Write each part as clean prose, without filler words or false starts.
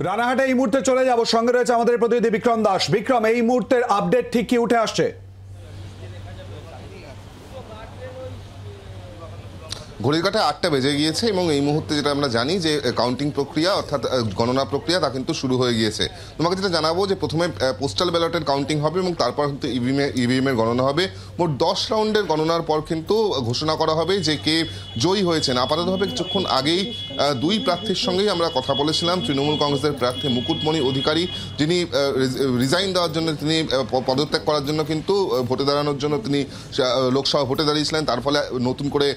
রানাঘাটে এই মুহূর্তে চলে যাব, সঙ্গে রয়েছে আমাদের প্রতিনিধি বিক্রম দাস। বিক্রম, এই মুহূর্তের আপডেট ঠিক কি উঠে আসছে? ঘড়ির কাঁটায় 8টা বেজে গিয়েছে এবং এই মুহূর্তে যেটা আমরা জানি যে কাউন্টিং প্রক্রিয়া অর্থাৎ গণনা প্রক্রিয়া তা কিন্তু শুরু হয়ে গিয়েছে। তোমাকে যেটা জানাবো যে প্রথমে পোস্টাল ব্যালটের কাউন্টিং হবে এবং তারপর কিন্তু ইভিএম এর গণনা হবে। মোট 10 রাউন্ডের গণনার পর কিন্তু ঘোষণা করা হবে যে কে জয়ী হয়েছেন। আপাততভাবে কিছুক্ষণ আগেই দুই প্রার্থীর সঙ্গেই আমরা কথা বলেছিলাম। তৃণমূল কংগ্রেসের প্রার্থী মুকুটমণি অধিকারী, যিনি রিজাইন দেওয়ার জন্য, তিনি পদত্যাগ করার জন্য কিন্তু ভোটে দাঁড়ানোর জন্য তিনি লোকসভা ভোটে দাঁড়িয়েছিলেন, তার ফলে নতুন করে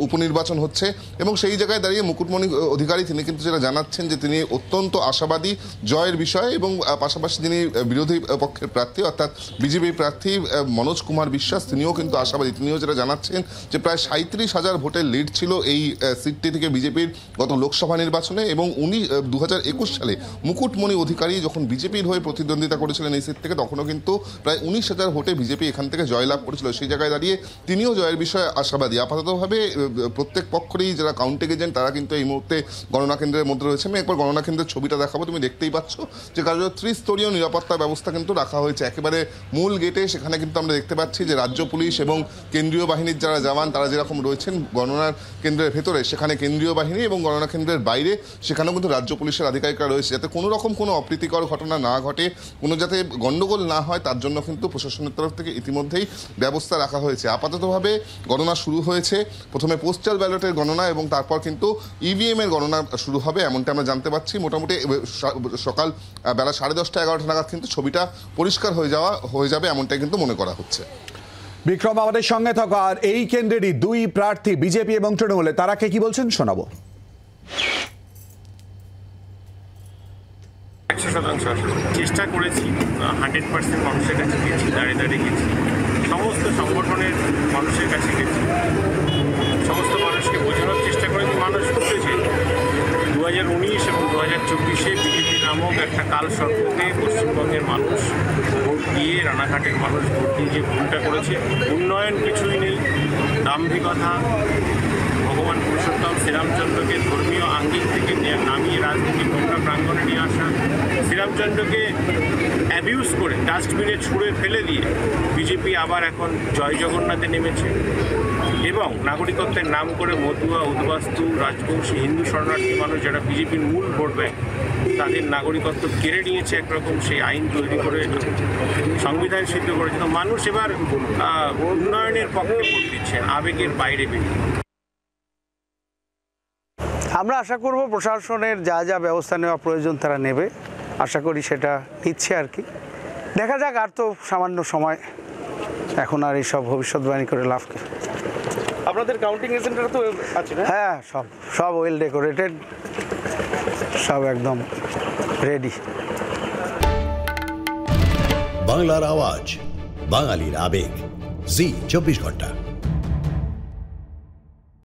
উপনির্বাচন হচ্ছে এবং সেই জায়গায় দাঁড়িয়ে মুকুটমণি অধিকারী তিনি কিন্তু যেটা জানাচ্ছেন যে তিনি অত্যন্ত আশাবাদী জয়ের বিষয়ে এবং পাশাপাশি যিনি বিরোধী পক্ষের প্রার্থী অর্থাৎ বিজেপি প্রার্থী মনোজ কুমার বিশ্বাস, তিনিও কিন্তু আশাবাদী। তিনিও যেটা জানাচ্ছেন যে প্রায় 37,000 ভোটের লিড ছিল এই সিটটি থেকে বিজেপির গত লোকসভা নির্বাচনে এবং উনি 2021 সালে মুকুটমণি অধিকারী যখন বিজেপির হয়ে প্রতিদ্বন্দ্বিতা করেছিলেন এই সিট থেকে, তখনও কিন্তু প্রায় 19,000 ভোটে বিজেপি এখান থেকে জয়লাভ করেছিল। সেই জায়গায় দাঁড়িয়ে তিনিও জয়ের বিষয়ে আশাবাদী। আপাততভাবে প্রত্যেক পক্ষেরই যারা কাউন্টিং এজেন্ট তারা কিন্তু এই মুহূর্তে গণনা কেন্দ্রের মধ্যে রয়েছে। আমি একবার গণনা কেন্দ্রের ছবিটা দেখাবো। তুমি দেখতেই পাচ্ছ যে কার্যত ত্রিস্তরীয় নিরাপত্তা ব্যবস্থা কিন্তু রাখা হয়েছে একেবারে মূল গেটে। সেখানে কিন্তু আমরা দেখতে পাচ্ছি যে রাজ্য পুলিশ এবং কেন্দ্রীয় বাহিনীর যারা জওয়ান তারা যেরকম রয়েছেন গণনার কেন্দ্রের ভেতরে, সেখানে কেন্দ্রীয় বাহিনী এবং গণনা কেন্দ্রের বাইরে সেখানেও কিন্তু রাজ্য পুলিশের আধিকারিকরা রয়েছে, যাতে কোনো রকম কোনো অপ্রীতিকর ঘটনা না ঘটে, কোনো যাতে গণ্ডগোল না হয় তার জন্য কিন্তু প্রশাসনের তরফ থেকে ইতিমধ্যেই ব্যবস্থা রাখা হয়েছে। আপাততভাবে গণনা শুরু হয়েছে। প্রথমে পোস্টাল ব্যালটের গণনা এবং তারপর কিন্তু ইভিএম এর গণনা শুরু হবে, এমনটা আমরা জানতে পারছি। মোটামুটি সকাল বেলা 10:30 11টা নাগাদ কিন্তু ছবিটা পরিষ্কার হয়ে যাবে এমনটাই কিন্তু মনে করা হচ্ছে। বিক্রম, আমাদের সঙ্গে থাকা। আর এই কেন্দ্রেরই দুই প্রার্থী বিজেপি এবং তৃণমূলে, তারা কে কি বলছেন শোনাবো। 100% চেষ্টা করেছি, 100% মানুষের কাছে গেছি, দাঁড়িয়ে গেছি, সমস্ত সংগঠনের মানুষের কাছে গেছি, সমস্ত মানুষকে বোঝানোর চেষ্টা করেছি। মানুষ বুঝেছে 2019 এবং 2024-এ বিজেপি নামক একটা কাল সর্পকে পশ্চিমবঙ্গের মানুষ ভোট দিয়ে, রানাঘাটের মানুষ ভোট দিয়ে যে ভুলটা করেছে, উন্নয়ন কিছুই নেই, দাম্ভিকতা, ভগবান পুরুষোত্তম শ্রীরামচন্দ্রকে ধর্মীয় আঙ্গিক থেকে নামিয়ে রাজনীতির নোংরা প্রাঙ্গণে নিয়ে আসা, শ্রীরামচন্দ্রকে অ্যাবিউজ করে ডাস্টবিনে ছুঁড়ে ফেলে দিয়ে বিজেপি আবার এখন জয় জগন্নাথে নেমেছে এবং নাগরিকত্বের নাম করে মতুয়া, উদ্বাস্তু, রাজবংশী, হিন্দু শরণার্থী মানুষ যারা বিজেপির মূল ভোট ব্যাংক, তাদের নাগরিকত্ব কেড়ে নিয়েছে একরকম, সেই আইন তৈরি করে সংবিধান সিদ্ধ করেছে। তো মানুষ এবার উন্নয়নের পক্ষে ভোট দিচ্ছেন, আবেগের বাইরে বেরিয়ে। আমরা আশা করব প্রশাসনের যা যা ব্যবস্থা নেওয়া প্রয়োজন তারা নেবে, আশা করি সেটা নিচ্ছে আর কি। দেখা যাক, আর তো সামান্য সময়, এখন আর এইসব ভবিষ্যৎবাণী করে লাভ কি। আপনাদের কাউন্টিং এজেন্টরা তো আছে না? হ্যাঁ, সব ওয়েল ডেকোরেটেড, সব একদম রেডি। বাংলার আওয়াজ, বাঙালির আবেগ, জি 24 ঘন্টা।